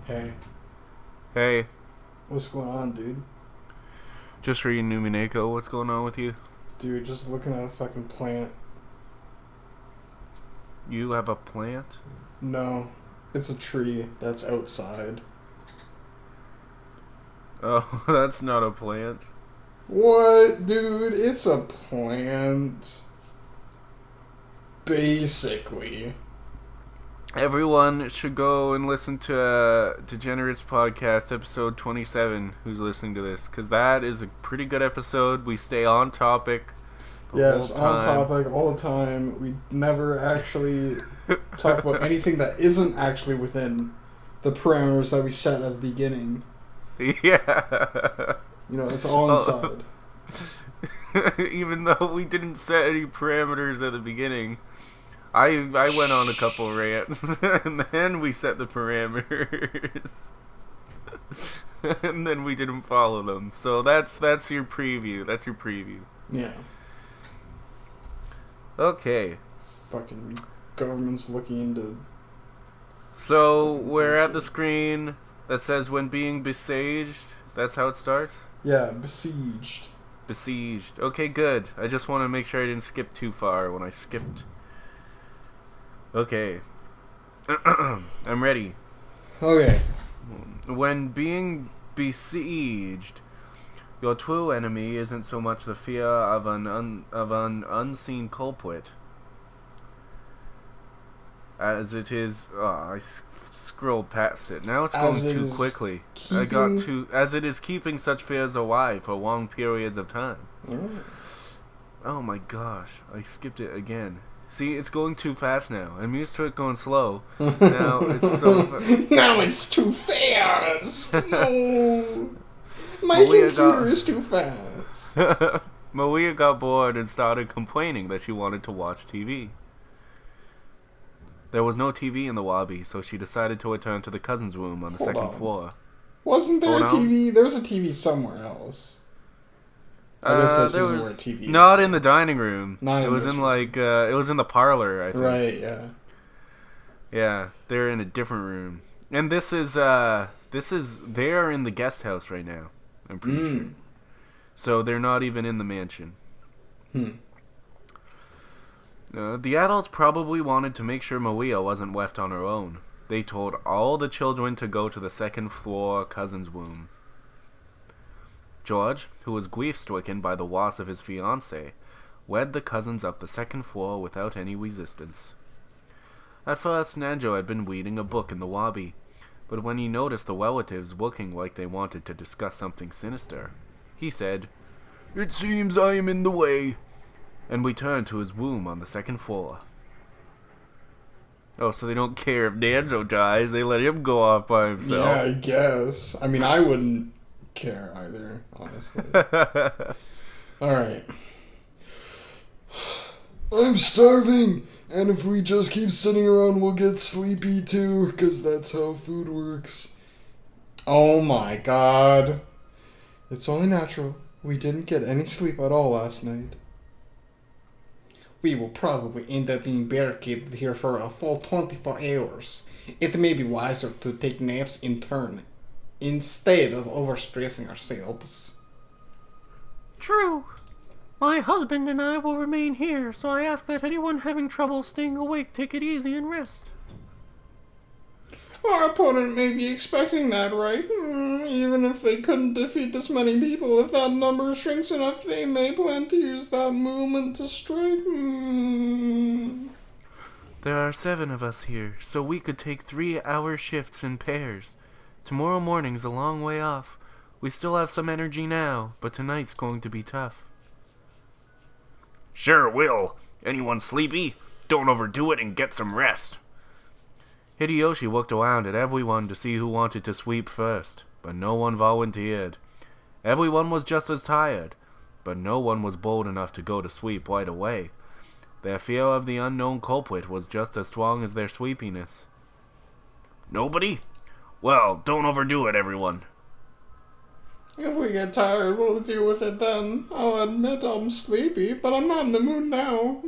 Hey, Hey, what's going on, dude? just reading Umineko. What's going on with you? Dude, just looking at a fucking plant. You have a plant? No, it's a tree that's outside. Oh, that's not a plant. What, dude? It's a plant. Basically. Everyone should go and listen to Degenerates Podcast, episode 27, who's listening to this, because that is a pretty good episode. We stay on topic the whole Yes, on time. topic all the time. We never actually talk about anything that isn't actually within the parameters that we set at the beginning. Yeah. You know, it's all Oh. inside. Even though we didn't set any parameters at the beginning. I went on a couple rants, and then we set the parameters, and then we didn't follow them. So that's your preview. That's your preview. Yeah. Okay, Fucking government's looking into so fucking we're at the bullshit. screen that says when being besieged. That's how it starts. Yeah, besieged. Besieged. Okay, good. I just want to make sure I didn't skip too far when I skipped. Okay, I'm ready. Okay. When being besieged, your true enemy isn't so much the fear of an unseen culprit as it is. I scrolled past it. Now it's As going it too is quickly. I got keeping. too. As it is keeping such fears alive for long periods of time. Oh. Oh my gosh! I skipped it again. See, it's going too fast now. I'm used to it going slow. Now it's so. Now it's too fast. No, my Malia computer got- is too fast. Malia got bored and started complaining that she wanted to watch TV. There was no TV in the lobby, so she decided to return to the cousin's room on the Hold second on. floor. Wasn't there Hold a on. TV? There was a TV somewhere else. I guess this There isn't was where TV is. not in the dining room. Not it in was this in room. it was in the parlor, I think. Right. Yeah. Yeah, they're in a different room. And this is they're in the guest house right now. I'm pretty sure. So they're not even in the mansion. Hmm. The adults probably wanted to make sure Malia wasn't left on her own. They told all the children to go to the second floor cousin's room. George, who was grief-stricken by the loss of his fiancée, led the cousins up the second floor without any resistance. At first, Nanjo had been reading a book in the lobby, but when he noticed the relatives looking like they wanted to discuss something sinister, he said, "It seems I am in the way," and returned to his room on the second floor. Oh, so they don't care if Nanjo dies, they let him go off by himself. Yeah, I guess. I mean, I wouldn't care either, honestly. All right. I'm starving, and if we just keep sitting around, we'll get sleepy too, because that's how food works. Oh my god. It's only natural. We didn't get any sleep at all last night. We will probably end up being barricaded here for a full 24 hours. It may be wiser to take naps in turn, instead of overstressing ourselves. True. My husband and I will remain here, so I ask that anyone having trouble staying awake take it easy and rest. Our opponent may be expecting that, right? Even if they couldn't defeat this many people, if that number shrinks enough, they may plan to use that movement to strike. There are 7 of us here, so we could take 3-hour shifts in pairs. Tomorrow morning's a long way off. We still have some energy now, but tonight's going to be tough. Sure will. Anyone sleepy? Don't overdo it and get some rest. Hideyoshi looked around at everyone to see who wanted to sweep first, but no one volunteered. Everyone was just as tired, but no one was bold enough to go to sweep right away. Their fear of the unknown culprit was just as strong as their sleepiness. Nobody? Well, don't overdo it, everyone. If we get tired, we'll deal with it then. I'll admit I'm sleepy, but I'm not in the mood now.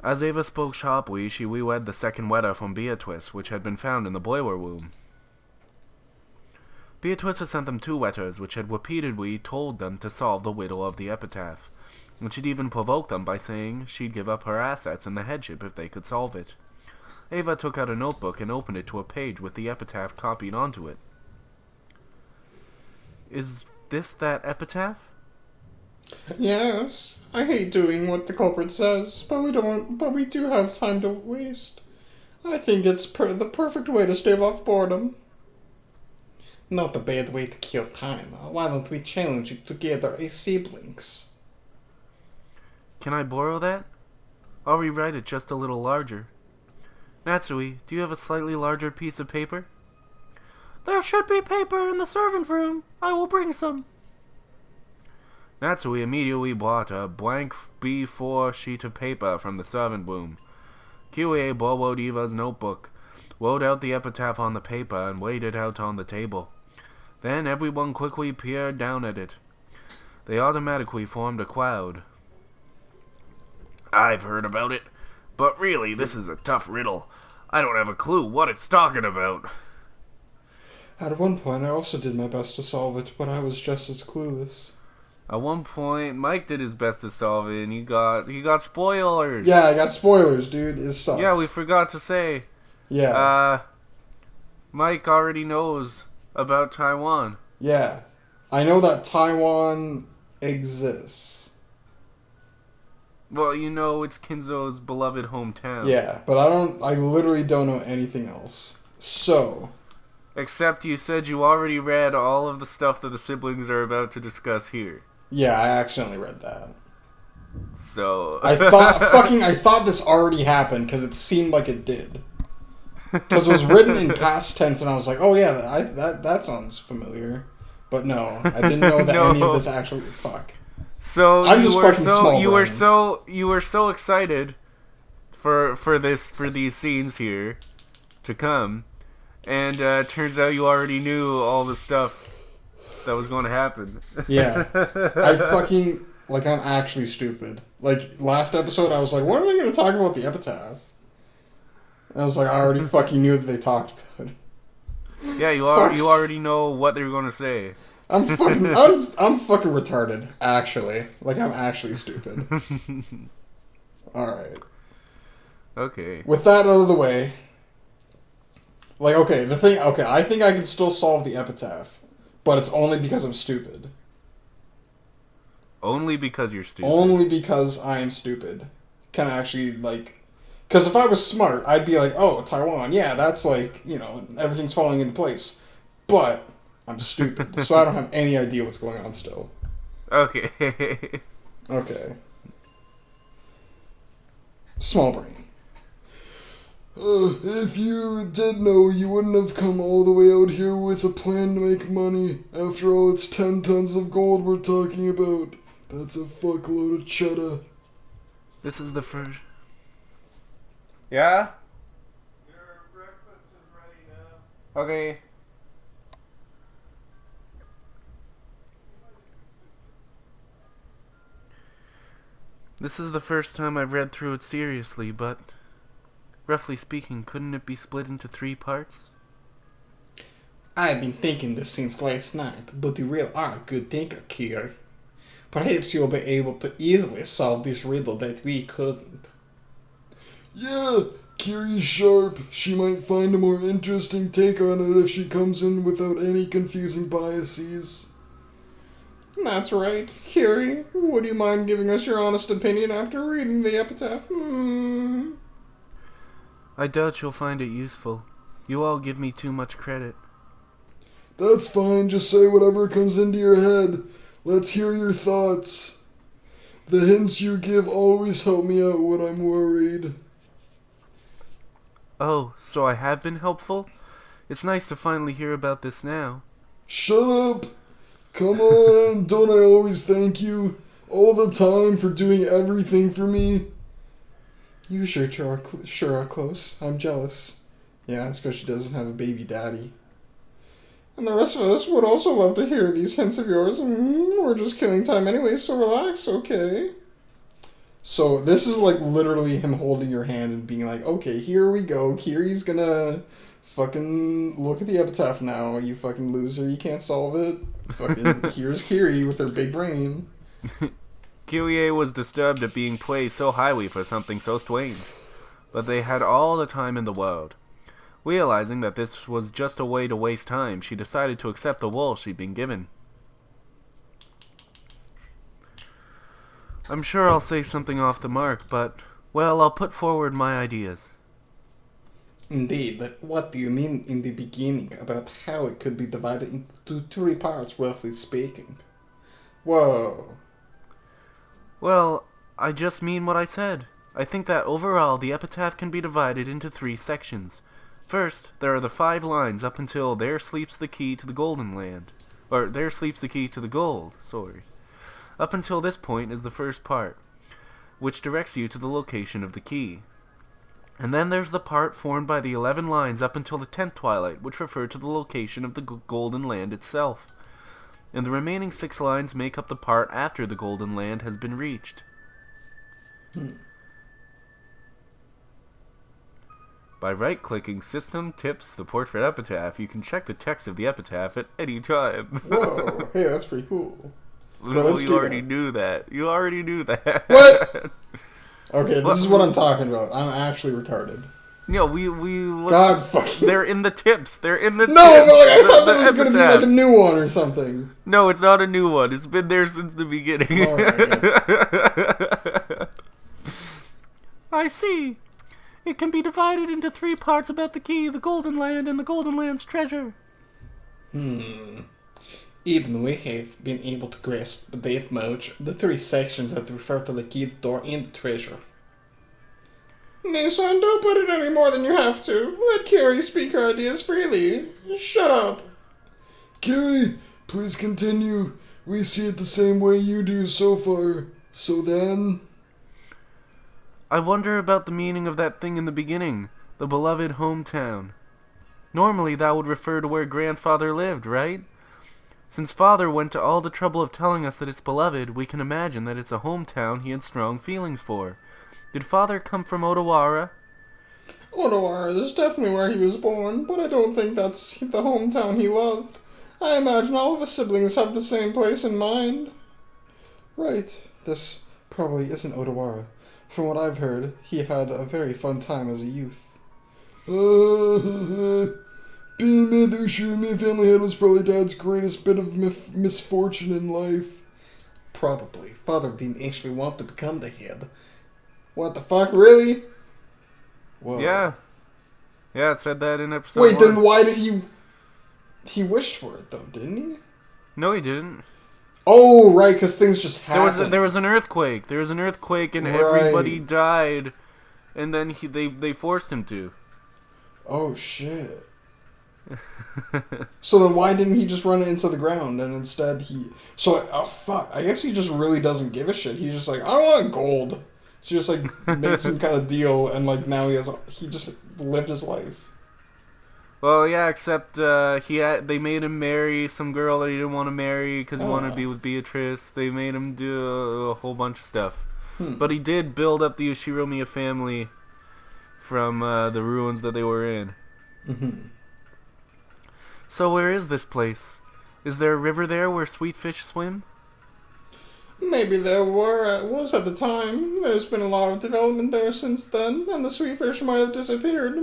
As Ava spoke sharply, she reread the second letter from Beatrice, which had been found in the boiler room. Beatrice had sent them 2 letters, which had repeatedly told them to solve the riddle of the epitaph, and she'd even provoked them by saying she'd give up her assets and the headship if they could solve it. Ava took out a notebook and opened it to a page with the epitaph copied onto it. Is this that epitaph? Yes, I hate doing what the culprit says, but we do have time to waste. I think it's the perfect way to stave off boredom. Not a bad way to kill time. Why don't we challenge it together as siblings? Can I borrow that? I'll rewrite it just a little larger. Natsui, do you have a slightly larger piece of paper? There should be paper in the servant room. I will bring some. Natsui immediately brought a blank B4 sheet of paper from the servant room. Kyrie borrowed Eva's notebook, wrote out the epitaph on the paper, and laid it out on the table. Then everyone quickly peered down at it. They automatically formed a cloud. I've heard about it, but really, this is a tough riddle. I don't have a clue what it's talking about. At one point, I also did my best to solve it, but I was just as clueless. At one point, Mike did his best to solve it, and he got spoilers. Yeah, I got spoilers, dude. It sucks. Yeah, we forgot to say. Yeah. Mike already knows about Taiwan. Yeah. I know that Taiwan exists. Well, you know, it's Kinzo's beloved hometown. Yeah, but I literally don't know anything else. So. Except you said you already read all of the stuff that the siblings are about to discuss here. Yeah, I accidentally read that. So. I thought this already happened because it seemed like it did. Because it was written in past tense, and I was like, "Oh yeah, that sounds familiar," but no, I didn't know that any of this actually. Fuck. So I'm just fucking small. You were so excited for these scenes here to come, and turns out you already knew all the stuff that was going to happen. Yeah, I fucking I'm actually stupid. Like last episode, I was like, "What are they going to talk about the epitaph?" I was like, I already fucking knew that they talked about it. Yeah, you already know what they're gonna say. I'm fucking retarded. Actually, I'm actually stupid. All right. Okay. With that out of the way, I think I can still solve the epitaph, but it's only because I'm stupid. Only because you're stupid. Only because I am stupid. Can actually because if I was smart, I'd be like, oh, Taiwan, yeah, that's everything's falling into place. But I'm stupid, so I don't have any idea what's going on still. Okay. Okay. Small brain. If you did know, you wouldn't have come all the way out here with a plan to make money. After all, it's 10 tons of gold we're talking about. That's a fuckload of cheddar. This is the first... Yeah? Your breakfast is ready now. Okay. This is the first time I've read through it seriously, but... roughly speaking, couldn't it be split into 3 parts? I've been thinking this since last night, but you really are a good thinker, Kier. Perhaps you'll be able to easily solve this riddle that we couldn't. Yeah, Kiri's sharp. She might find a more interesting take on it if she comes in without any confusing biases. That's right. Kiri, would you mind giving us your honest opinion after reading the epitaph? I doubt you'll find it useful. You all give me too much credit. That's fine, just say whatever comes into your head. Let's hear your thoughts. The hints you give always help me out when I'm worried. Oh, so I have been helpful? It's nice to finally hear about this now. Shut up! Come on, don't I always thank you? All the time for doing everything for me? You sure are close. I'm jealous. Yeah, that's because she doesn't have a baby daddy. And the rest of us would also love to hear these hints of yours. We're just killing time anyway, so relax, okay? So this is like literally him holding your hand and being like, okay, here we go. Kiri's gonna fucking look at the epitaph now. You fucking loser. You can't solve it. Fucking here's Kiri with her big brain. Kyrie was disturbed at being praised so highly for something so strange, but they had all the time in the world. Realizing that this was just a way to waste time, she decided to accept the role she'd been given. I'm sure I'll say something off the mark, but, well, I'll put forward my ideas. Indeed, but what do you mean in the beginning about how it could be divided into three parts, roughly speaking? Whoa. Well, I just mean what I said. I think that overall the epitaph can be divided into 3 sections. First, there are the 5 lines up until there sleeps the key to the golden land. Or, there sleeps the key to the gold, sorry. Up until this point is the first part, which directs you to the location of the key. And then there's the part formed by the 11 lines up until the 10th twilight, which refer to the location of the golden land itself. And the remaining 6 lines make up the part after the golden land has been reached. By right-clicking System Tips the Portrait Epitaph, you can check the text of the epitaph at any time. Whoa. Hey, that's pretty cool. Well, you already knew that. You already knew that. What? Okay, this is what I'm talking about. I'm actually retarded. No, we look. God fucking. They're in the tips. They're in the No, tips. but like, I thought The that was going to be epitaph. like a new one or something. No, it's not a new one. It's been there since the beginning. Alright. I see. It can be divided into 3 parts about the key, the golden land, and the golden land's treasure. Even we have been able to grasp that much. The 3 sections that refer to the key, the door, and the treasure. No, son, don't put it any more than you have to. Let Carrie speak her ideas freely. Shut up. Carrie, please continue. We see it the same way you do so far. So then... I wonder about the meaning of that thing in the beginning, the beloved hometown. Normally that would refer to where grandfather lived, right? Since father went to all the trouble of telling us that it's beloved, we can imagine that it's a hometown he had strong feelings for. Did father come from Odawara? Odawara is definitely where he was born, but I don't think that's the hometown he loved. I imagine all of his siblings have the same place in mind. Right. This probably isn't Odawara. From what I've heard, he had a very fun time as a youth. Being made the Ushirumi family head was probably Dad's greatest bit of misfortune in life. Probably. Father didn't actually want to become the head. What the fuck, really? Whoa. Yeah. Yeah, it said that in episode Wait, 1. then why did he... He wished for it, though, didn't he? No, he didn't. Oh, right, because things just happened. There was an earthquake. There was an earthquake and Right. everybody died. And then they forced him to. Oh, shit. So then why didn't he just run it into the ground and instead he... So, oh fuck, I guess he just really doesn't give a shit. He's just like, I don't want gold. So he just like made some kind of deal and like now he just lived his life. Well, yeah, except they made him marry some girl that he didn't want to marry because he wanted to be with Beatrice. They made him do a whole bunch of stuff. But he did build up the Ushiromiya family from the ruins that they were in. Mm-hmm. So where is this place? Is there a river there where sweet fish swim? Maybe there was at the time. There's been a lot of development there since then, and the sweetfish might have disappeared.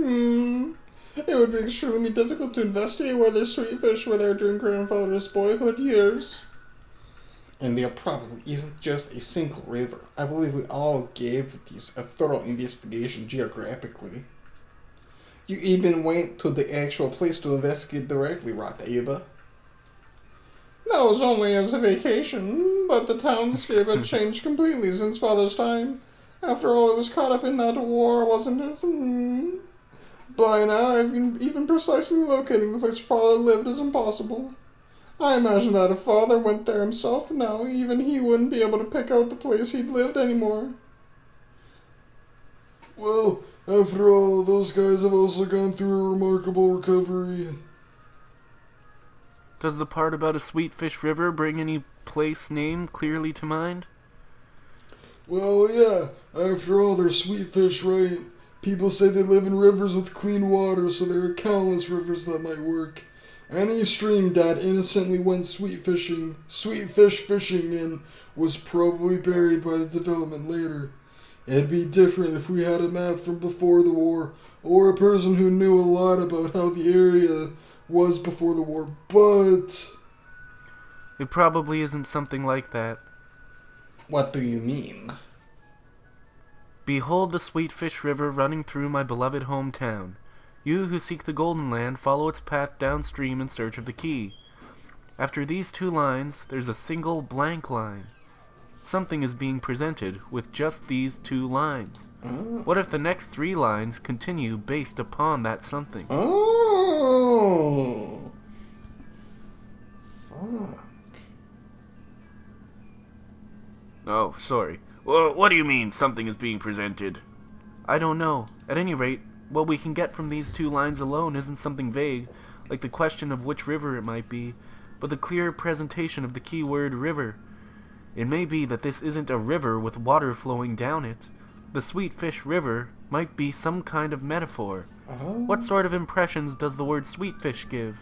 It would be extremely difficult to investigate whether sweetfish were there during grandfather's boyhood years. And there probably isn't just a single river. I believe we all gave these a thorough investigation geographically. You even went to the actual place to investigate directly, right, Ava? That was only as a vacation, but the townscape had changed completely since Father's time. After all, it was caught up in that war, wasn't it? By now, even precisely locating the place Father lived is impossible. I imagine that if Father went there himself now, even he wouldn't be able to pick out the place he'd lived anymore. Well, after all, those guys have also gone through a remarkable recovery. Does the part about a sweet fish river bring any place name clearly to mind? Well, yeah, after all, they're sweet fish, right? People say they live in rivers with clean water, so there are countless rivers that might work. Any stream Dad innocently went sweet fish fishing in, was probably buried by the development later. It'd be different if we had a map from before the war, or a person who knew a lot about how the area was before the war, but... It probably isn't something like that. What do you mean? Behold the sweet fish river running through my beloved hometown. You who seek the Golden Land follow its path downstream in search of the key. After these 2 lines, there's a single blank line. Something is being presented with just these 2 lines. What if the next 3 lines continue based upon that something? Oh. Fuck. Oh, sorry. Well, what do you mean, something is being presented? I don't know. At any rate, what we can get from these 2 lines alone isn't something vague, like the question of which river it might be, but the clear presentation of the key word river. It may be that this isn't a river with water flowing down it. The Sweet Fish River might be some kind of metaphor. What sort of impressions does the word sweet fish give?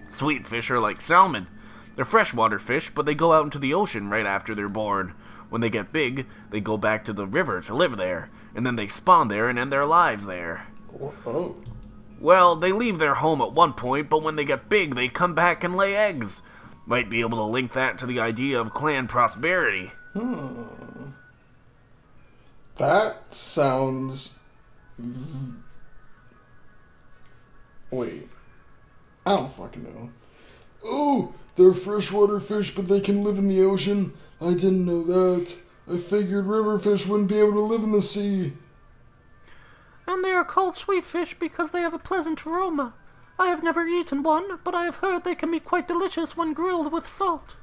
Sweet fish are like salmon. They're freshwater fish, but they go out into the ocean right after they're born. When they get big, they go back to the river to live there, and then they spawn there and end their lives there. Oh. Well, they leave their home at one point, but when they get big, they come back and lay eggs. Might be able to link that to the idea of clan prosperity. That sounds... Wait. I don't fucking know. Oh, they're freshwater fish, but they can live in the ocean? I didn't know that. I figured river fish wouldn't be able to live in the sea. And they are called sweet fish because they have a pleasant aroma. I have never eaten one, but I have heard they can be quite delicious when grilled with salt.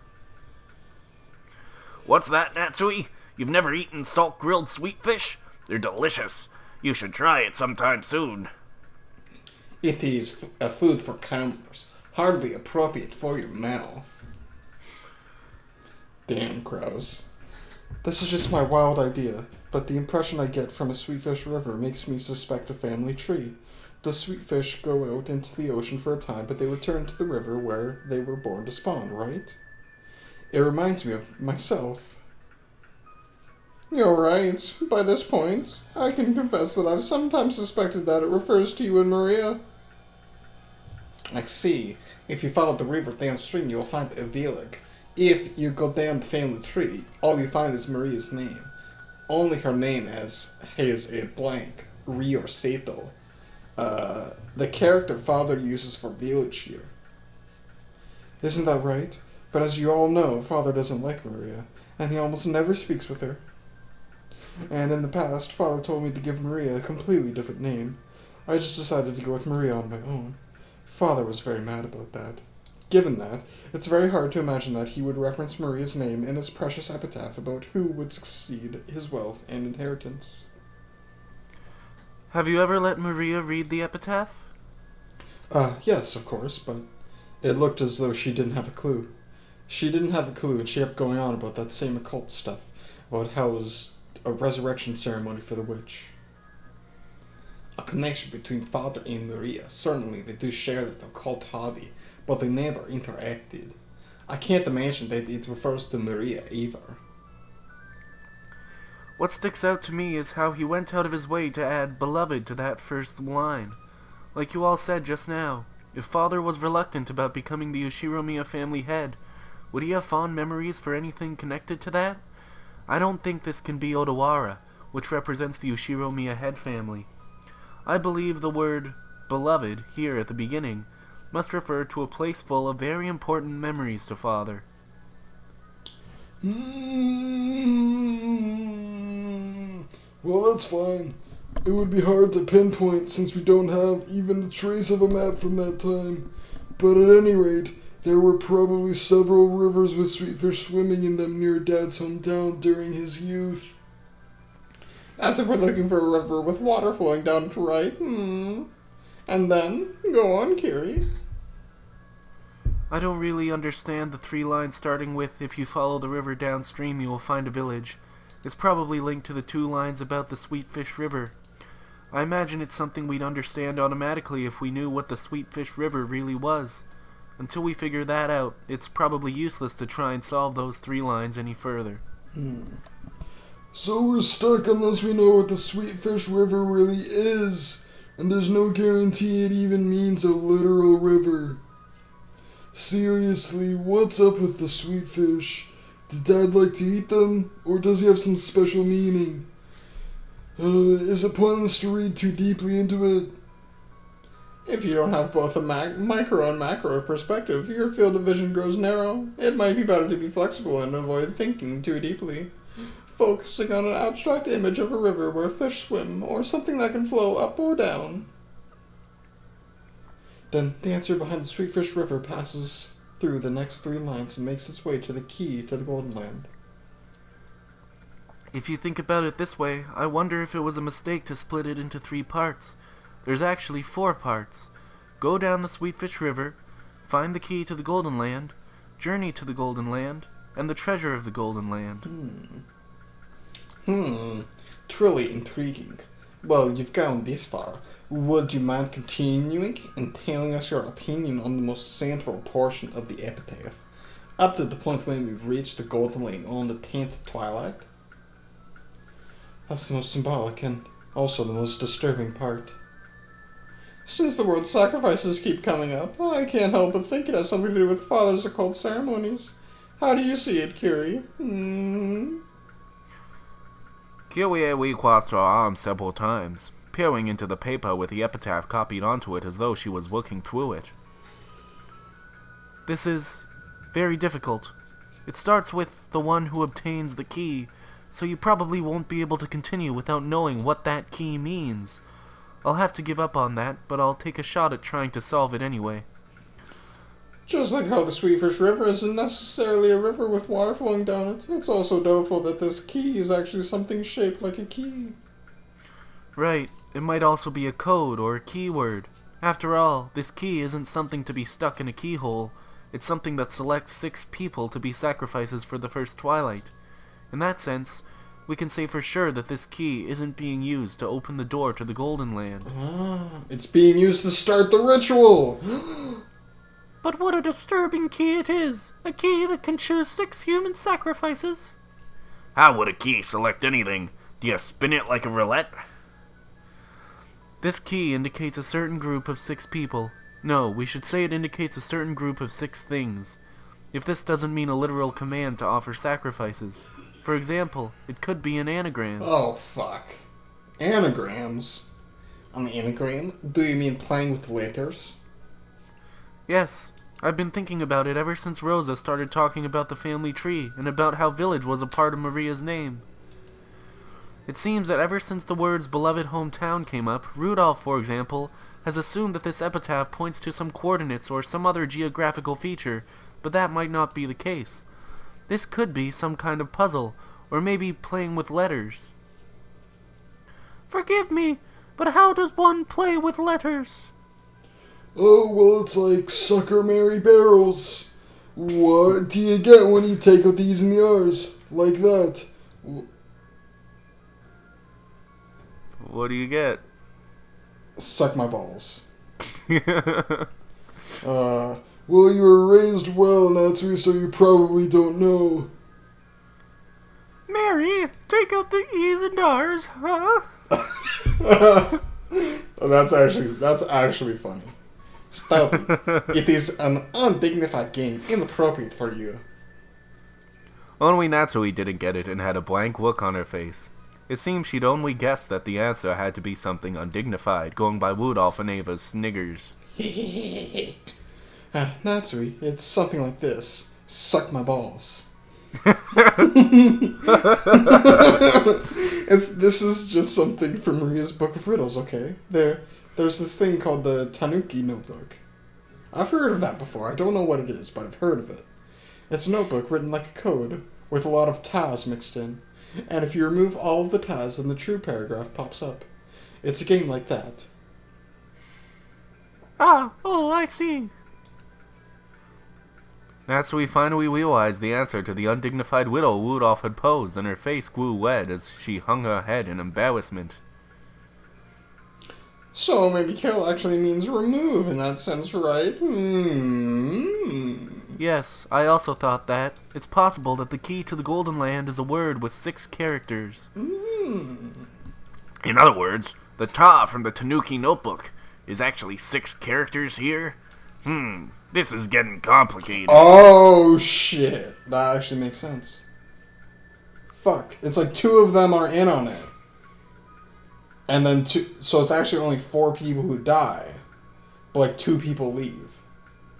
What's that, Natsui? You've never eaten salt-grilled sweet fish? They're delicious. You should try it sometime soon. It is a food for campers, hardly appropriate for your mouth. Damn, Kraus. This is just my wild idea, but the impression I get from a sweet fish river makes me suspect a family tree. The sweet fish go out into the ocean for a time, but they return to the river where they were born to spawn, right? It reminds me of myself. You're right. By this point, I can confess that I've sometimes suspected that it refers to you and Maria. I see. If you follow the river downstream, you'll find a village. If you go down the family tree, all you find is Maria's name. Only her name has a blank, Ri or Seto. The character father uses for village here. Isn't that right? But as you all know, father doesn't like Maria, and he almost never speaks with her. And in the past, father told me to give Maria a completely different name. I just decided to go with Maria on my own. Father was very mad about that. Given that, it's very hard to imagine that he would reference Maria's name in his precious epitaph about who would succeed his wealth and inheritance. Have you ever let Maria read the epitaph? Yes, of course, but it looked as though she didn't have a clue. She didn't have a clue, and she kept going on about that same occult stuff, about how it was a resurrection ceremony for the witch. A connection between father and Maria. Certainly, they do share that occult hobby, but they never interacted. I can't imagine that it refers to Maria either. What sticks out to me is how he went out of his way to add beloved to that first line. Like you all said just now, if father was reluctant about becoming the Ushiromiya family head, would he have fond memories for anything connected to that? I don't think this can be Odawara, which represents the Ushiromiya head family. I believe the word beloved here at the beginning must refer to a place full of very important memories to father. Well, that's fine. It would be hard to pinpoint since we don't have even a trace of a map from that time. But at any rate, there were probably several rivers with sweet fish swimming in them near Dad's hometown during his youth. That's if we're looking for a river with water flowing down it, right? And then, go on, Kiri. I don't really understand the 3 lines starting with, if you follow the river downstream you will find a village. It's probably linked to the 2 lines about the Sweetfish River. I imagine it's something we'd understand automatically if we knew what the Sweetfish River really was. Until we figure that out, it's probably useless to try and solve those 3 lines any further. So we're stuck unless we know what the Sweetfish River really is, and there's no guarantee it even means a literal river. Seriously, what's up with the sweetfish? Did Dad like to eat them, or does he have some special meaning? Is it pointless to read too deeply into it? If you don't have both a micro and macro perspective, your field of vision grows narrow. It might be better to be flexible and avoid thinking too deeply, focusing on an abstract image of a river where fish swim, or something that can flow up or down. Then the answer behind the Sweetfish River passes through the next 3 lines and makes its way to the key to the Golden Land. If you think about it this way, I wonder if it was a mistake to split it into 3 parts. There's actually 4 parts. Go down the Sweetfish River, find the key to the Golden Land, journey to the Golden Land, and the treasure of the Golden Land. Truly intriguing. Well, you've gone this far. Would you mind continuing and telling us your opinion on the most central portion of the epitaph, up to the point when we've reached the Golden Lane on the 10th twilight? That's the most symbolic and also the most disturbing part. Since the word sacrifices keep coming up, I can't help but think it has something to do with Father's occult ceremonies. How do you see it, Curie? Kyrie we crossed her arms several times, peering into the paper with the epitaph copied onto it as though she was looking through it. This is very difficult. It starts with the one who obtains the key, so you probably won't be able to continue without knowing what that key means. I'll have to give up on that, but I'll take a shot at trying to solve it anyway. Just like how the Sweetfish River isn't necessarily a river with water flowing down it, it's also doubtful that this key is actually something shaped like a key. Right, it might also be a code or a keyword. After all, this key isn't something to be stuck in a keyhole. It's something that selects 6 people to be sacrifices for the first twilight. In that sense, we can say for sure that this key isn't being used to open the door to the Golden Land. It's being used to start the ritual! But what a disturbing key it is! A key that can choose 6 human sacrifices! How would a key select anything? Do you spin it like a roulette? This key indicates a certain group of 6 people. No, we should say it indicates a certain group of 6 things. If this doesn't mean a literal command to offer sacrifices. For example, it could be an anagram. Oh, fuck. Anagrams? An anagram? Do you mean playing with letters? Yes, I've been thinking about it ever since Rosa started talking about the family tree and about how village was a part of Maria's name. It seems that ever since the words beloved hometown came up, Rudolph, for example, has assumed that this epitaph points to some coordinates or some other geographical feature, but that might not be the case. This could be some kind of puzzle, or maybe playing with letters. Forgive me, but how does one play with letters? Oh, well, it's like sucker Mary barrels. What do you get when you take out the E's and the R's? Like that. What do you get? Suck my balls. Well, you were raised well, Natsuri, so you probably don't know. Mary, take out the E's and R's, huh? That's actually funny. Stop it. It is an undignified game, inappropriate for you. Only Natsui didn't get it and had a blank look on her face. It seemed she'd only guessed that the answer had to be something undignified, going by Rudolph and Ava's sniggers. Natsuri, it's something like this. Suck my balls. This is just something from Maria's Book of Riddles, okay? There's this thing called the Tanuki notebook. I've heard of that before. I don't know what it is, but I've heard of it. It's a notebook written like a code, with a lot of tas mixed in. And if you remove all of the tas, then the true paragraph pops up. It's a game like that. Oh, I see. Natsui finally realized the answer to the undignified riddle Rudolph had posed, and her face grew red as she hung her head in embarrassment. So maybe kill actually means remove in that sense, right? Yes, I also thought that. It's possible that the key to the Golden Land is a word with 6 characters. In other words, the Ta from the Tanuki notebook is actually 6 characters here? This is getting complicated. Oh, shit. That actually makes sense. Fuck. It's like 2 of them are in on it. And then 2... So it's actually only 4 people who die. But, like, 2 people leave.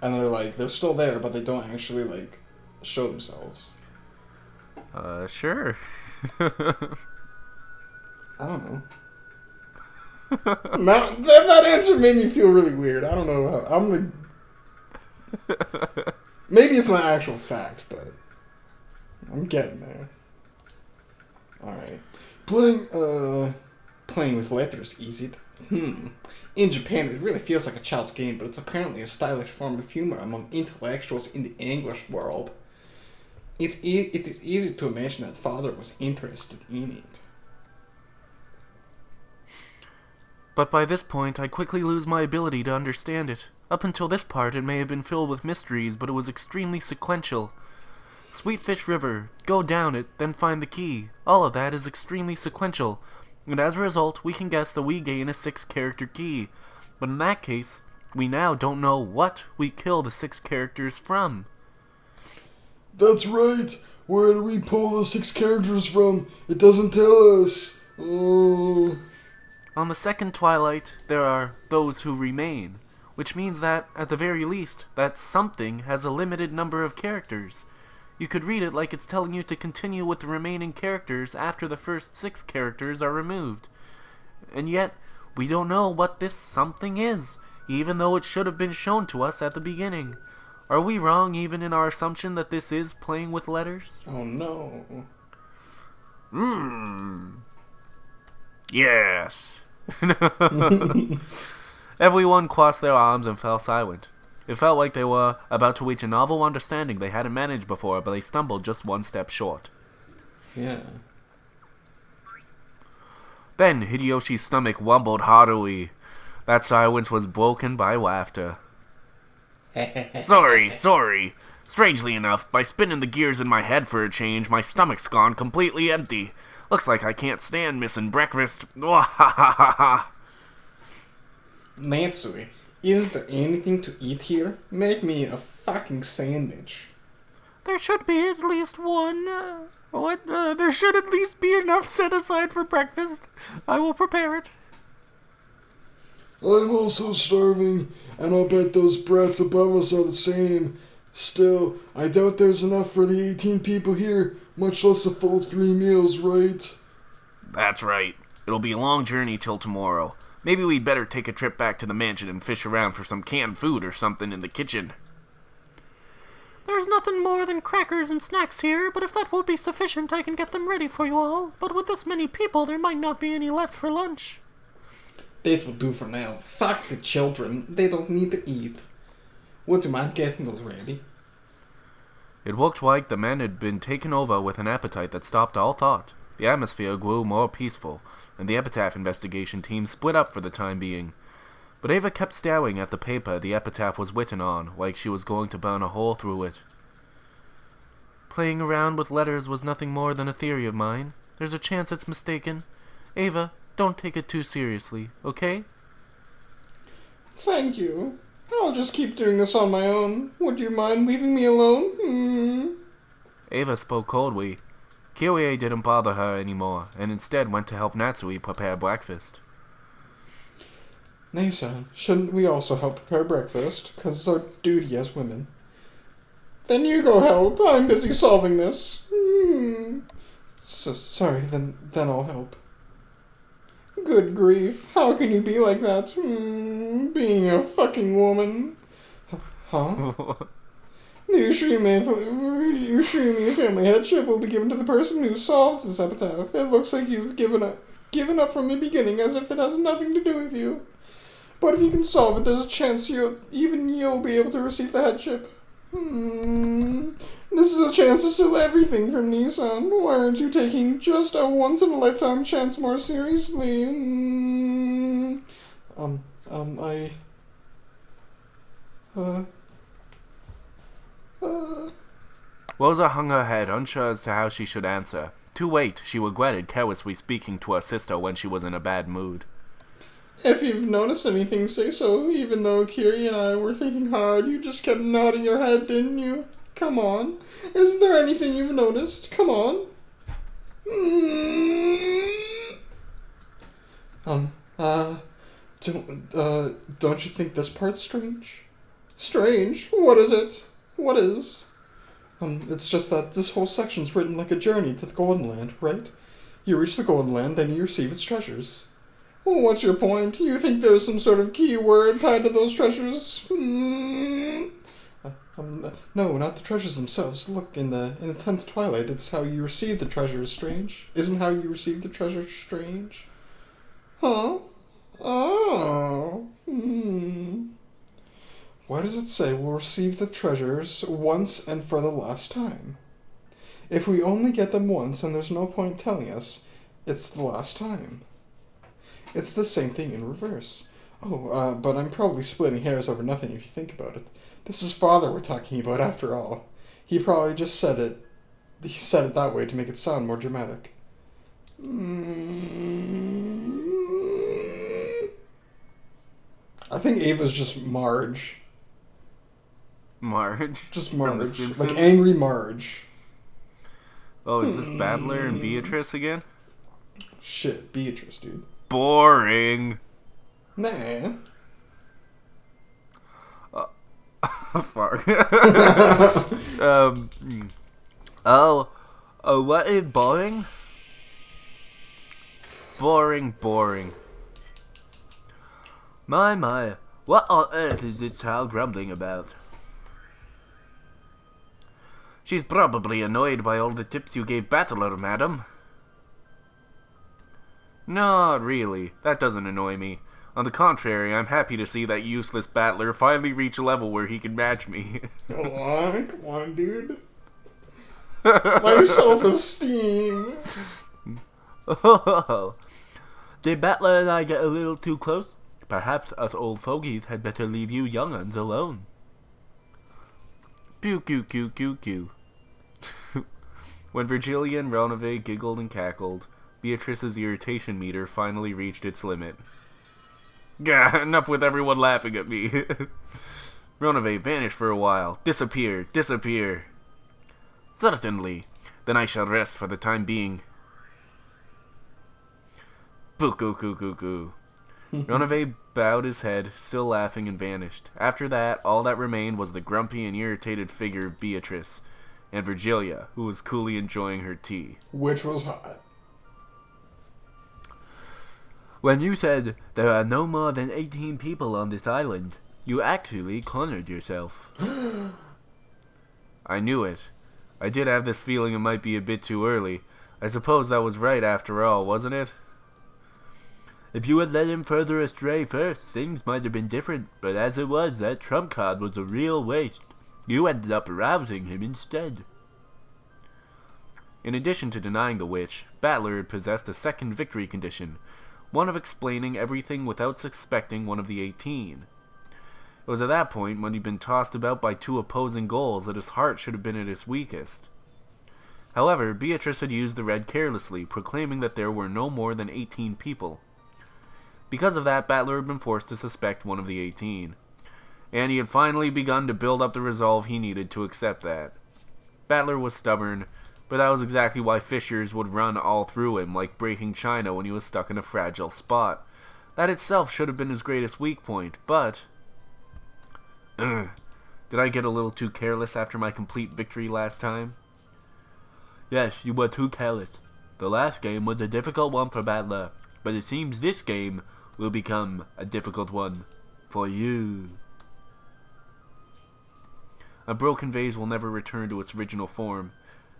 And they're, like, they're still there, but they don't actually, like, show themselves. Sure. I don't know. Now, that answer made me feel really weird. I don't know how... I'm gonna... Maybe it's not actual fact, but... I'm getting there. Alright. Playing with letters, is it? In Japan, it really feels like a child's game, but it's apparently a stylish form of humor among intellectuals in the English world. It is easy to imagine that father was interested in it. But by this point, I quickly lose my ability to understand it. Up until this part, it may have been filled with mysteries, but it was extremely sequential. Sweetfish River, go down it, then find the key. All of that is extremely sequential, and as a result, we can guess that we gain a 6-character key. But in that case, we now don't know what we kill the 6 characters from. That's right. Where do we pull the 6 characters from? It doesn't tell us. Oh. On the second Twilight, there are those who remain, which means that, at the very least, that something has a limited number of characters. You could read it like it's telling you to continue with the remaining characters after the first 6 characters are removed. And yet, we don't know what this something is, even though it should have been shown to us at the beginning. Are we wrong even in our assumption that this is playing with letters? Oh no. Yes. Everyone crossed their arms and fell silent. It felt like they were about to reach a novel understanding they hadn't managed before, but they stumbled just one step short. Yeah. Then Hideyoshi's stomach rumbled heartily. That silence was broken by laughter. Sorry. Strangely enough, by spinning the gears in my head for a change, my stomach's gone completely empty. Looks like I can't stand missing breakfast. Natsui, isn't there anything to eat here? Make me a fucking sandwich. There should be at least one. There should at least be enough set aside for breakfast. I will prepare it. I'm also starving, and I'll bet those brats above us are the same. Still, I doubt there's enough for the 18 people here, much less a full 3 meals, right? That's right. It'll be a long journey till tomorrow. Maybe we'd better take a trip back to the mansion and fish around for some canned food or something in the kitchen. There's nothing more than crackers and snacks here, but if that will be sufficient, I can get them ready for you all. But with this many people, there might not be any left for lunch. That will do for now. Fuck the children. They don't need to eat. Would you mind getting those ready? It looked like the men had been taken over with an appetite that stopped all thought. The atmosphere grew more peaceful, and the epitaph investigation team split up for the time being. But Ava kept staring at the paper the epitaph was written on, like she was going to burn a hole through it. Playing around with letters was nothing more than a theory of mine. There's a chance it's mistaken. Ava, don't take it too seriously, okay? Thank you. I'll just keep doing this on my own. Would you mind leaving me alone? Ava spoke coldly. Kirie didn't bother her anymore, and instead went to help Natsui prepare breakfast. Nisa, shouldn't we also help prepare breakfast? 'Cause it's our duty as women. Then you go help. I'm busy solving this. Sorry, then I'll help. Good grief. How can you be like that? Being a fucking woman. Huh? The Ushimi family headship will be given to the person who solves this epitaph. It looks like you've given up from the beginning as if it has nothing to do with you. But if you can solve it, there's a chance you'll be able to receive the headship. This is a chance to steal everything from Nissan. Why aren't you taking just a once-in-a-lifetime chance more seriously? I... Rosa hung her head, unsure as to how she should answer. Too late, she regretted carelessly speaking to her sister when she was in a bad mood. If you've noticed anything, say so. Even though Kiri and I were thinking hard, you just kept nodding your head, didn't you? Come on. Isn't there anything you've noticed? Come on. Don't you think this part's strange? Strange? What is it? What is? It's just that this whole section's written like a journey to the Golden Land, right? You reach the Golden Land, then you receive its treasures. Well, what's your point? You think there's some sort of key word tied to those treasures? No, not the treasures themselves. Look, in the 10th Twilight, it's how you receive the treasures strange. Isn't how you receive the treasure strange? Huh? Oh. Why does it say we'll receive the treasures once and for the last time? If we only get them once and there's no point telling us, it's the last time. It's the same thing in reverse. Oh, but I'm probably splitting hairs over nothing if you think about it. This is Father we're talking about after all. He probably just said it. He said it that way to make it sound more dramatic. I think Ava's just Marge. Marge? Just From The Marge. Simpsons? Like angry Marge. Oh, is this Battler and Beatrice again? Shit, Beatrice, dude. Boring. Nah. Fuck. What is boring? Boring. My, what on earth is this child grumbling about? She's probably annoyed by all the tips you gave Battler, madam. Not really. That doesn't annoy me. On the contrary, I'm happy to see that useless Battler finally reach a level where he can match me. Come on, dude. My self-esteem. Oh, did Battler and I get a little too close? Perhaps us old fogies had better leave you young uns alone. Pew, pew, pew, pew, pew. When Virgilia and Renove giggled and cackled, Beatrice's irritation meter finally reached its limit. Gah, enough with everyone laughing at me. Renove vanished for a while. Disappear. Certainly. Then I shall rest for the time being. Boo-coo-coo-coo-coo. Renove bowed his head, still laughing, and vanished. After that, all that remained was the grumpy and irritated figure of Beatrice, and Virgilia, who was coolly enjoying her tea. Which was hot. When you said there are no more than 18 people on this island, you actually cornered yourself. I knew it. I did have this feeling it might be a bit too early. I suppose that was right after all, wasn't it? If you had led him further astray first, things might have been different, but as it was, that trump card was a real waste. You ended up arousing him instead. In addition to denying the witch, Battler had possessed a second victory condition, one of explaining everything without suspecting one of the 18. It was at that point, when he'd been tossed about by two opposing goals, that his heart should have been at its weakest. However, Beatrice had used the red carelessly, proclaiming that there were no more than 18 people. Because of that, Battler had been forced to suspect one of the 18. And he had finally begun to build up the resolve he needed to accept that. Battler was stubborn, but that was exactly why Fishers would run all through him, like breaking china when he was stuck in a fragile spot. That itself should have been his greatest weak point, but... Did I get a little too careless after my complete victory last time? Yes, you were too careless. The last game was a difficult one for Battler, but it seems this game will become a difficult one for you. A broken vase will never return to its original form,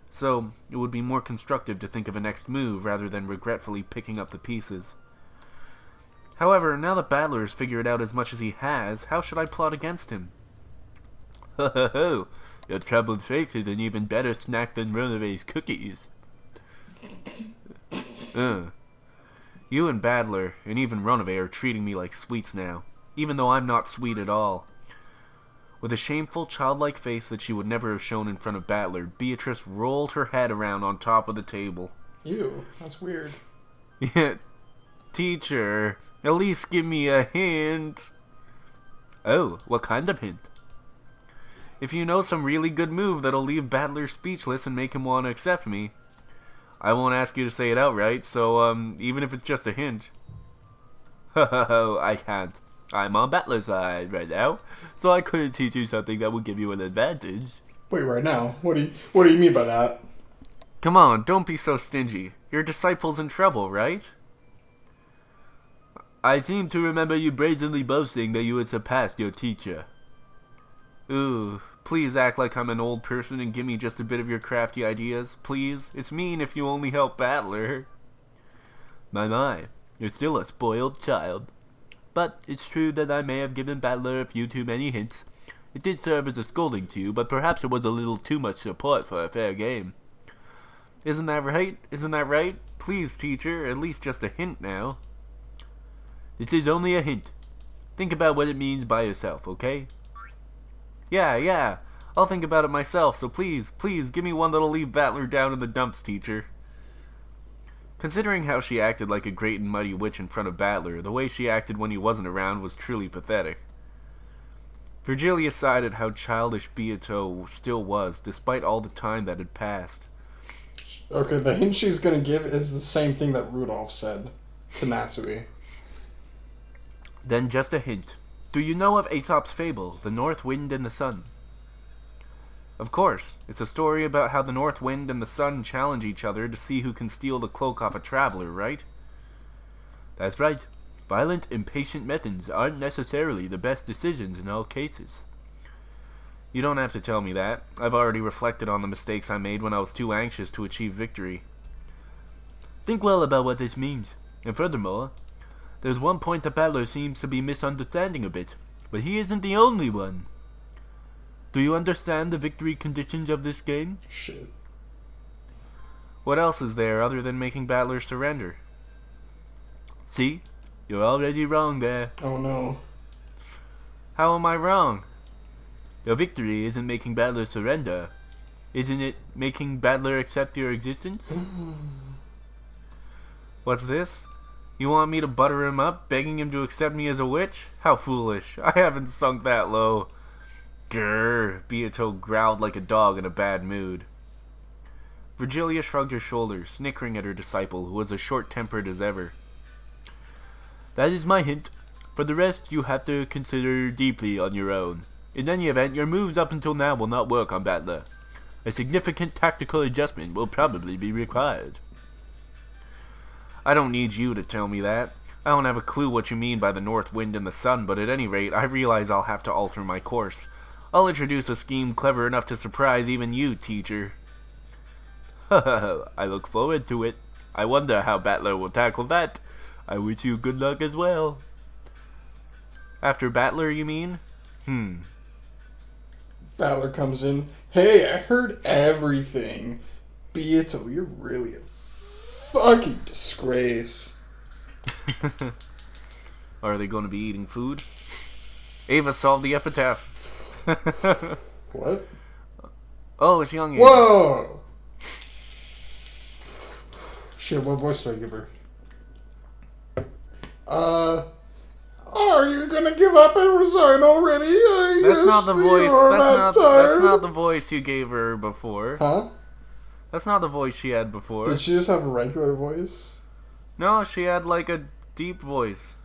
so it would be more constructive to think of a next move rather than regretfully picking up the pieces. However, now that Battler has figured out as much as he has, how should I plot against him? Your troubled face is an even better snack than Runaway's cookies. You and Badler, and even Runaway, are treating me like sweets now, even though I'm not sweet at all. With a shameful, childlike face that she would never have shown in front of Badler, Beatrice rolled her head around on top of the table. Ew, that's weird. Yeah, teacher, at least give me a hint. Oh, what kind of hint? If you know some really good move that'll leave Badler speechless and make him want to accept me, I won't ask you to say it outright, so, even if it's just a hint. I can't. I'm on Badler's side right now, so I couldn't teach you something that would give you an advantage. Wait, right now? What do you mean by that? Come on, don't be so stingy. Your disciple's in trouble, right? I seem to remember you brazenly boasting that you had surpassed your teacher. Ooh, please act like I'm an old person and give me just a bit of your crafty ideas, please. It's mean if you only help Badler. My, you're still a spoiled child. But it's true that I may have given Badler a few too many hints. It did serve as a scolding to you, but perhaps it was a little too much support for a fair game. Isn't that right? Isn't that right? Please, teacher, at least just a hint now. This is only a hint. Think about what it means by yourself, okay? Yeah, I'll think about it myself, so please, give me one that'll leave Badler down in the dumps, teacher. Considering how she acted like a great and mighty witch in front of Badler, the way she acted when he wasn't around was truly pathetic. Virgilia sighed at how childish Beato still was, despite all the time that had passed. Okay, the hint she's gonna give is the same thing that Rudolph said to Natsui. Then just a hint. Do you know of Aesop's fable, The North Wind and the Sun? Of course, it's a story about how the North Wind and the Sun challenge each other to see who can steal the cloak off a traveler, right? That's right. Violent, impatient methods aren't necessarily the best decisions in all cases. You don't have to tell me that. I've already reflected on the mistakes I made when I was too anxious to achieve victory. Think well about what this means. And furthermore, there's one point that Badler seems to be misunderstanding a bit, but he isn't the only one. Do you understand the victory conditions of this game? Shit. What else is there other than making Badler surrender? See? You're already wrong there. Oh no. How am I wrong? Your victory isn't making Badler surrender. Isn't it making Badler accept your existence? What's this? You want me to butter him up, begging him to accept me as a witch? How foolish. I haven't sunk that low. Grrr, Beato growled like a dog in a bad mood. Virgilia shrugged her shoulders, snickering at her disciple, who was as short-tempered as ever. That is my hint. For the rest, you have to consider deeply on your own. In any event, your moves up until now will not work on Badler. A significant tactical adjustment will probably be required. I don't need you to tell me that. I don't have a clue what you mean by the North Wind and the Sun, but at any rate, I realize I'll have to alter my course. I'll introduce a scheme clever enough to surprise even you, teacher. I look forward to it. I wonder how Badler will tackle that. I wish you good luck as well. After Badler, you mean? Badler comes in. Hey, I heard everything. Beato, you're really a fucking disgrace. Are they going to be eating food? Ava solved the epitaph. What? Oh, it's young Ava. Whoa! Shit, what voice do I give her? Are you gonna give up and resign already? That's not the voice. That's not the voice you gave her before. Huh? That's not the voice she had before. Did she just have a regular voice? No, she had like a deep voice.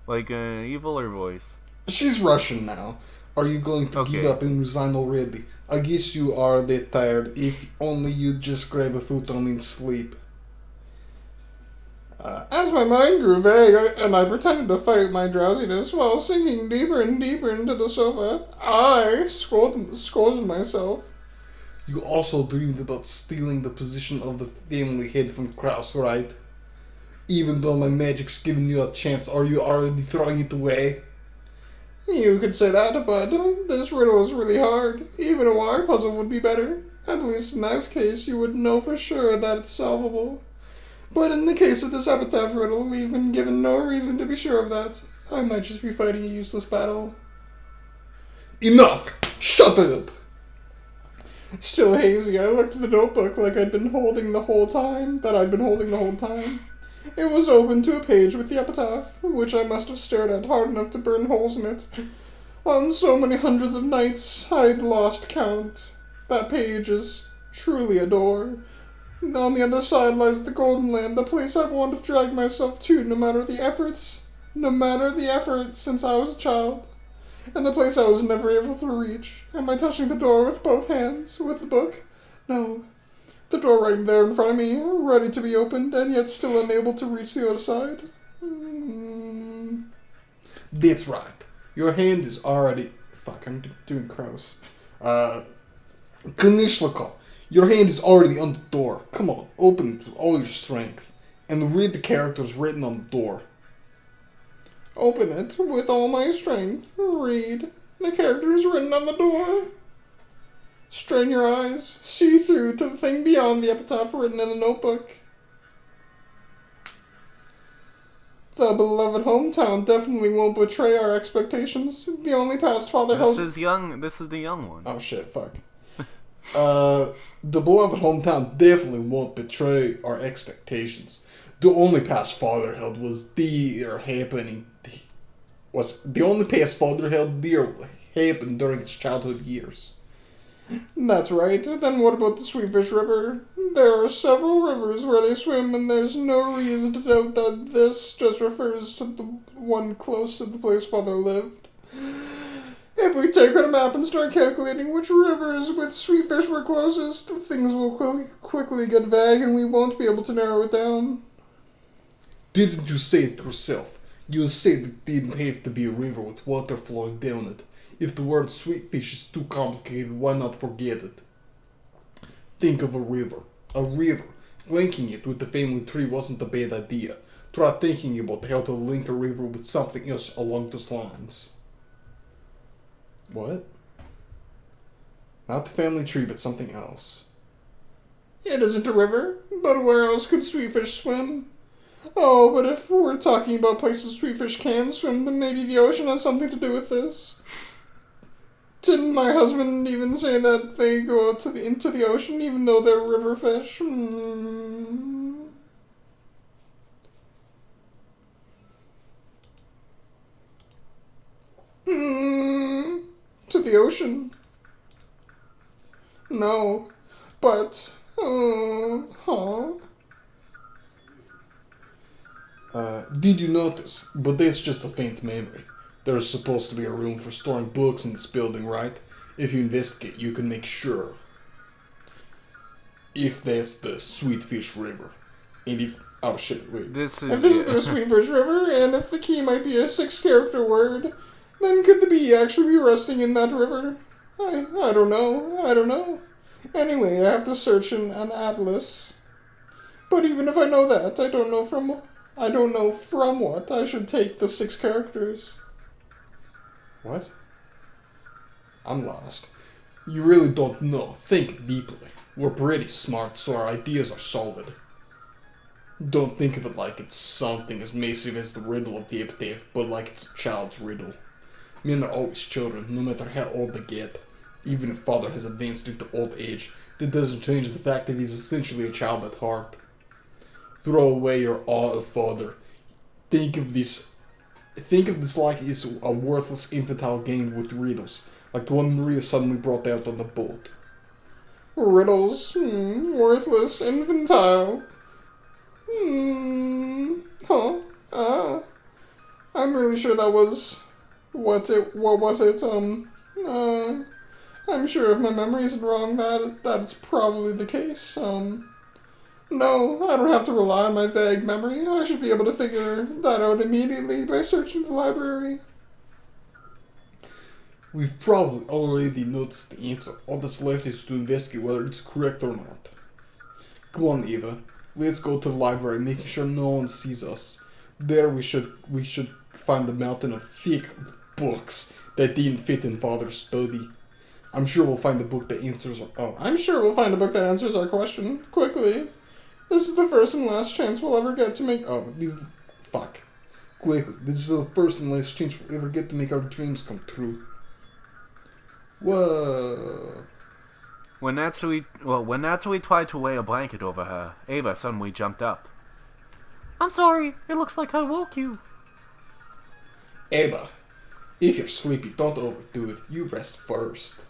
Like an eviler voice. She's Russian now. Are you going to give up and resign already? I guess you are that tired. If only you'd just grab a futon and sleep. As my mind grew vague and I pretended to fight my drowsiness while sinking deeper and deeper into the sofa, I scolded myself. You also dreamed about stealing the position of the family head from Kraus, right? Even though my magic's given you a chance, are you already throwing it away? You could say that, but this riddle is really hard. Even a wire puzzle would be better. At least in that case, you would know for sure that it's solvable. But in the case of this epitaph riddle, we've been given no reason to be sure of that. I might just be fighting a useless battle. Enough! Shut up! Still hazy, I looked at the notebook like I'd been holding the whole time. It was open to a page with the epitaph, which I must have stared at hard enough to burn holes in it. On so many hundreds of nights, I'd lost count. That page is truly a door. On the other side lies the Golden Land, the place I've wanted to drag myself to no matter the effort since I was a child, and the place I was never able to reach. Am I touching the door with both hands, with the book? No. The door right there in front of me, ready to be opened, and yet still unable to reach the other side. That's right. Your hand is already... Fuck, I'm doing crows. Kanishliko, your hand is already on the door. Come on, open it with all your strength. And read the characters written on the door. Open it with all my strength. Read the characters written on the door. Strain your eyes. See through to the thing beyond the epitaph written in the notebook. The beloved hometown definitely won't betray our expectations. The only past father held... This is the young one. Oh shit, fuck. The beloved hometown definitely won't betray our expectations. The only past father held was dear happening. The only past father held dear happened during his childhood years. That's right. Then what about the Sweetfish River? There are several rivers where they swim, and there's no reason to doubt that this just refers to the one close to the place Father lived. If we take out a map and start calculating which rivers with Sweetfish were closest, things will quickly get vague, and we won't be able to narrow it down. Didn't you say it yourself? You said it didn't have to be a river with water flowing down it. If the word sweetfish is too complicated, why not forget it? Think of a river. A river. Linking it with the family tree wasn't a bad idea. Try thinking about how to link a river with something else along those lines. What? Not the family tree, but something else. It isn't a river, but where else could Sweetfish swim? Oh, but if we're talking about places Sweetfish can swim, then maybe the ocean has something to do with this. Didn't my husband even say that they go out into the ocean even though they're river fish? To the ocean? No, but... Did you notice? But that's just a faint memory. There's supposed to be a room for storing books in this building, right? If you investigate, you can make sure. If that's the Sweetfish River. And if... Oh shit, wait. If this is the Sweetfish River, and if the key might be a 6-character word, then could the bee actually be resting in that river? I don't know. Anyway, I have to search in an atlas. But even if I know that, I don't know from what I should take the 6 characters. What? I'm lost. You really don't know. Think deeply. We're pretty smart, so our ideas are solid. Don't think of it like it's something as massive as the riddle of the epitaph, but like it's a child's riddle. Men are always children, no matter how old they get. Even if Father has advanced into old age, that doesn't change the fact that he's essentially a child at heart. Throw away your awe of Father. Think of this like it's a worthless infantile game with riddles, like the one Maria suddenly brought out on the boat. Riddles? Worthless, infantile. I'm really sure that was... What was it? I'm sure if my memory isn't wrong, that's probably the case. No, I don't have to rely on my vague memory. I should be able to figure that out immediately by searching the library. We've probably already noticed the answer. All that's left is to investigate whether it's correct or not. Come on, Eva. Let's go to the library, making sure no one sees us. There we should find the mountain of thick, books that didn't fit in Father's study. I'm sure we'll find a book that answers. I'm sure we'll find a book that answers our question quickly. This is the first and last chance we'll ever get to make. Fuck. Quickly, this is the first and last chance we'll ever get to make our dreams come true. Whoa. When Natsui tried to lay a blanket over her, Ava suddenly jumped up. I'm sorry, it looks like I woke you. Ava, if you're sleepy, don't overdo it. You rest first.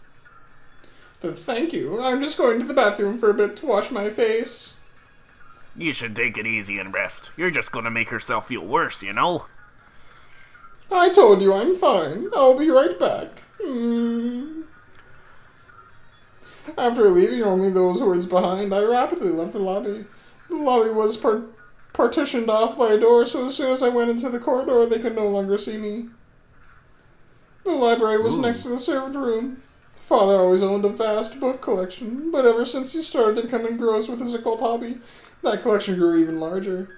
Thank you. I'm just going to the bathroom for a bit to wash my face. You should take it easy and rest. You're just gonna make yourself feel worse, you know? I told you I'm fine. I'll be right back. After leaving only those words behind, I rapidly left the lobby. The lobby was partitioned off by a door, so as soon as I went into the corridor, they could no longer see me. The library was next to the servant room. Father always owned a vast book collection, but ever since he started to become engrossed with his occult hobby, that collection grew even larger,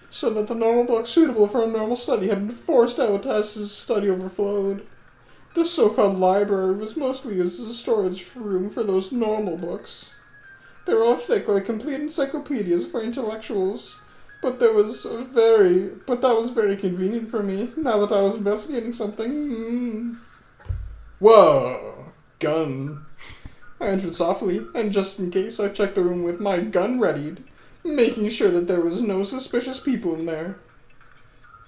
so that the normal books suitable for a normal study had been forced out as his study overflowed. This so-called library was mostly used as a storage room for those normal books. They were all thick, like complete encyclopedias for intellectuals, but that was very convenient for me, now that I was investigating something. Whoa! Gun. I entered softly, and just in case, I checked the room with my gun readied, making sure that there was no suspicious people in there.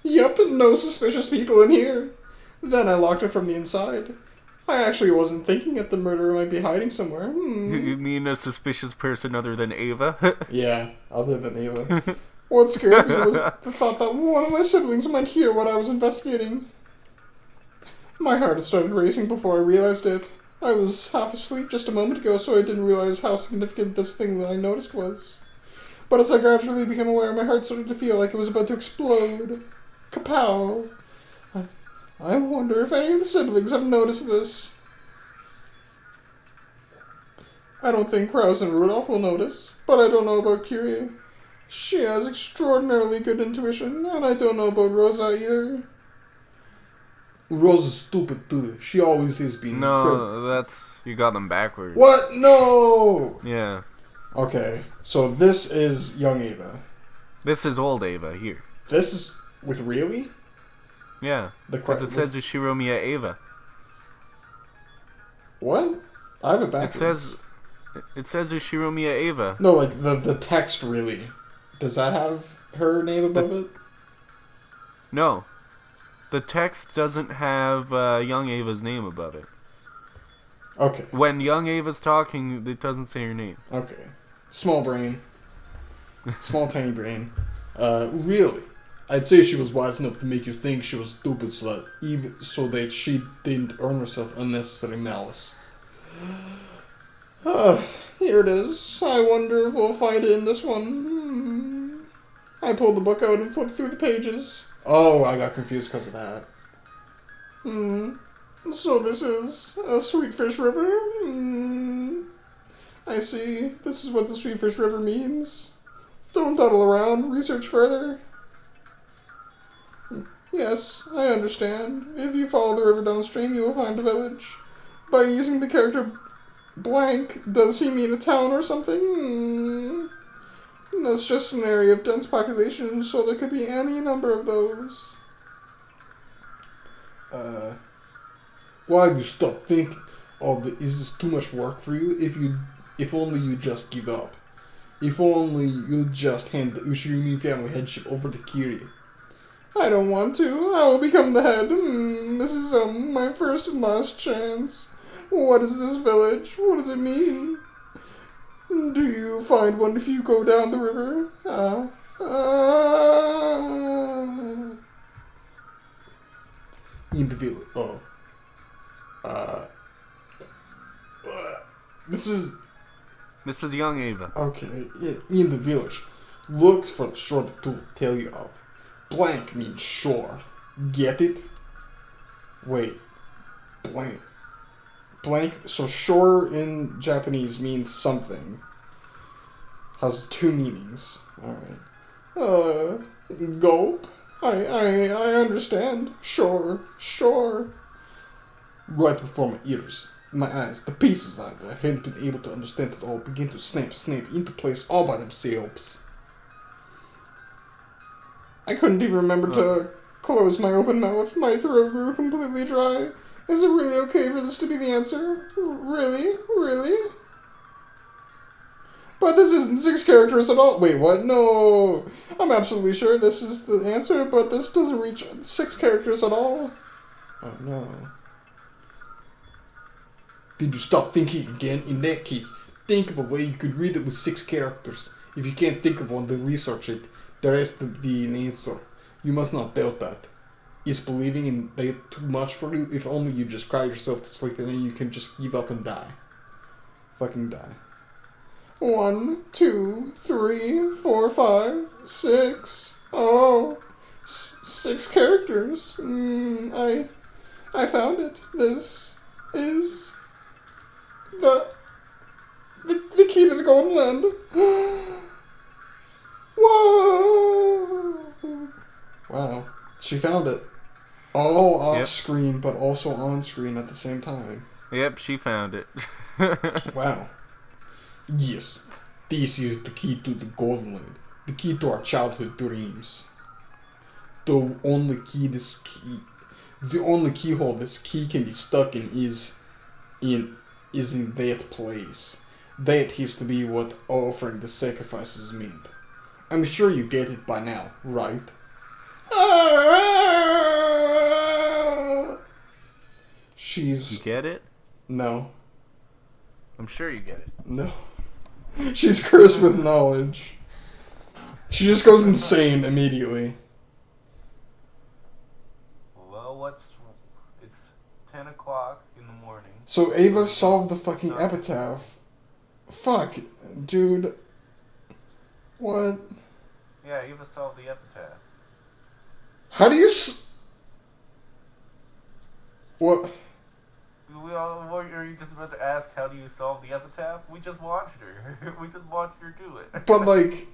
Yep, no suspicious people in here. Then I locked it from the inside. I actually wasn't thinking that the murderer might be hiding somewhere. You mean a suspicious person other than Ava? Yeah, other than Ava. What scared me was the thought that one of my siblings might hear what I was investigating. My heart had started racing before I realized it. I was half asleep just a moment ago, so I didn't realize how significant this thing that I noticed was. But as I gradually became aware, my heart started to feel like it was about to explode. Kapow! I wonder if any of the siblings have noticed this. I don't think Krause and Rudolph will notice, but I don't know about Curie. She has extraordinarily good intuition, and I don't know about Rosa either. Rosa's stupid too. She always has been. No, you got them backwards. What? No! Yeah. Okay, so this is young Ava. This is old Ava, here. This is with really? Yeah, because it says Ushiromiya Ava. What? I have it backwards. It says Ushiromiya Ava. No, like the text really. Does that have her name above it? No. The text doesn't have young Ava's name above it. Okay. When young Ava's talking, it doesn't say her name. Okay. Small brain. Small tiny brain. Really? I'd say she was wise enough to make you think she was stupid so that she didn't earn herself unnecessary malice. Here it is. I wonder if we'll find it in this one. I pulled the book out and flipped through the pages. Oh, I got confused because of that. So this is a Sweetfish River? I see. This is what the Sweetfish River means. Don't dawdle around. Research further. Yes, I understand. If you follow the river downstream, you will find a village. By using the character blank, does he mean a town or something? That's just an area of dense population, so there could be any number of those. Why have you stopped thinking? Is this too much work for you? If only you just give up. If only you just hand the Ushirumi family headship over to Kiri. I don't want to. I will become the head. This is my first and last chance. What is this village? What does it mean? Do you find one if you go down the river? In the village. Oh. This is young Ava. okay. In the village. Look for the shore that will tell you of. Blank means shore. Get it? Wait. Blank. So shore in Japanese means something. Has two meanings. Alright. Gulp? I understand. Shore. right before my ears, my eyes. The pieces I hadn't been able to understand at all begin to snap into place all by themselves. I couldn't even remember to close my open mouth. My throat grew completely dry. Is it really okay for this to be the answer? Really? Really? But this isn't 6 characters at all. Wait, what? No. I'm absolutely sure this is the answer, but this doesn't reach 6 characters at all. Oh, no. Did you stop thinking again? In that case, think of a way you could read it with 6 characters. If you can't think of one, then research it. There has to be an answer. You must not doubt that. Is believing in that too much for you? If only you just cry yourself to sleep and then you can just give up and die. Fucking die. 1, 2, 3, 4, 5, 6. Oh, 6 characters. I found it. This is the key to the Golden Land. Whoa! Wow, she found it. All off screen, but also on screen at the same time. Yep, she found it. Wow. Yes, this is the key to the Golden Land. The key to our childhood dreams. The only keyhole this key can be stuck in is in that place. That has to be what offering the sacrifices meant. I'm sure you get it by now, right? She's... You get it? No. I'm sure you get it. No. She's cursed with knowledge. She just goes insane immediately. Well, it's 10 o'clock in the morning. So Ava solved the fucking epitaph. Fuck, dude. What? Yeah, Ava solved the epitaph. How do you What? Are you just about to ask how do you solve the epitaph? We just watched her. We just watched her do it. But, like,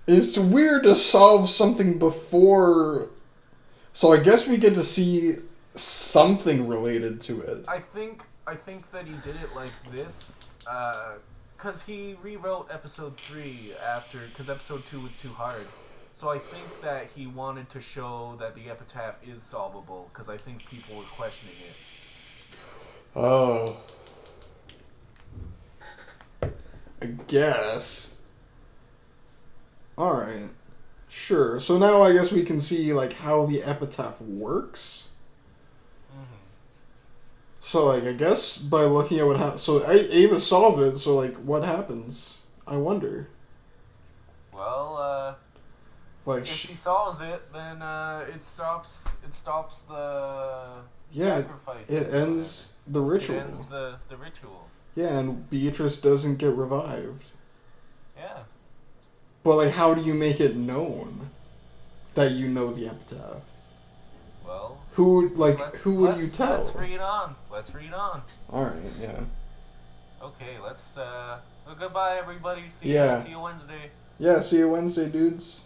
it's weird to solve something before... So I guess we get to see something related to it. I think that he did it like this, because he rewrote episode 3 because episode 2 was too hard. So I think that he wanted to show that the epitaph is solvable, because I think people were questioning it. Oh. I guess. Alright. Sure. So now I guess we can see, like, how the epitaph works. So, like, I guess by looking at what happens... So, Ava solved it, so, like, what happens? I wonder. Well, like, if she solves it, then it stops the sacrifice. It ends the ritual. It ends the ritual. Yeah, and Beatrice doesn't get revived. Yeah. But, like, how do you make it known that you know the epitaph? Well... Who would you tell? Let's read on. Alright, yeah. Okay, let's, well, goodbye, everybody. See you Wednesday. Yeah, see you Wednesday, dudes.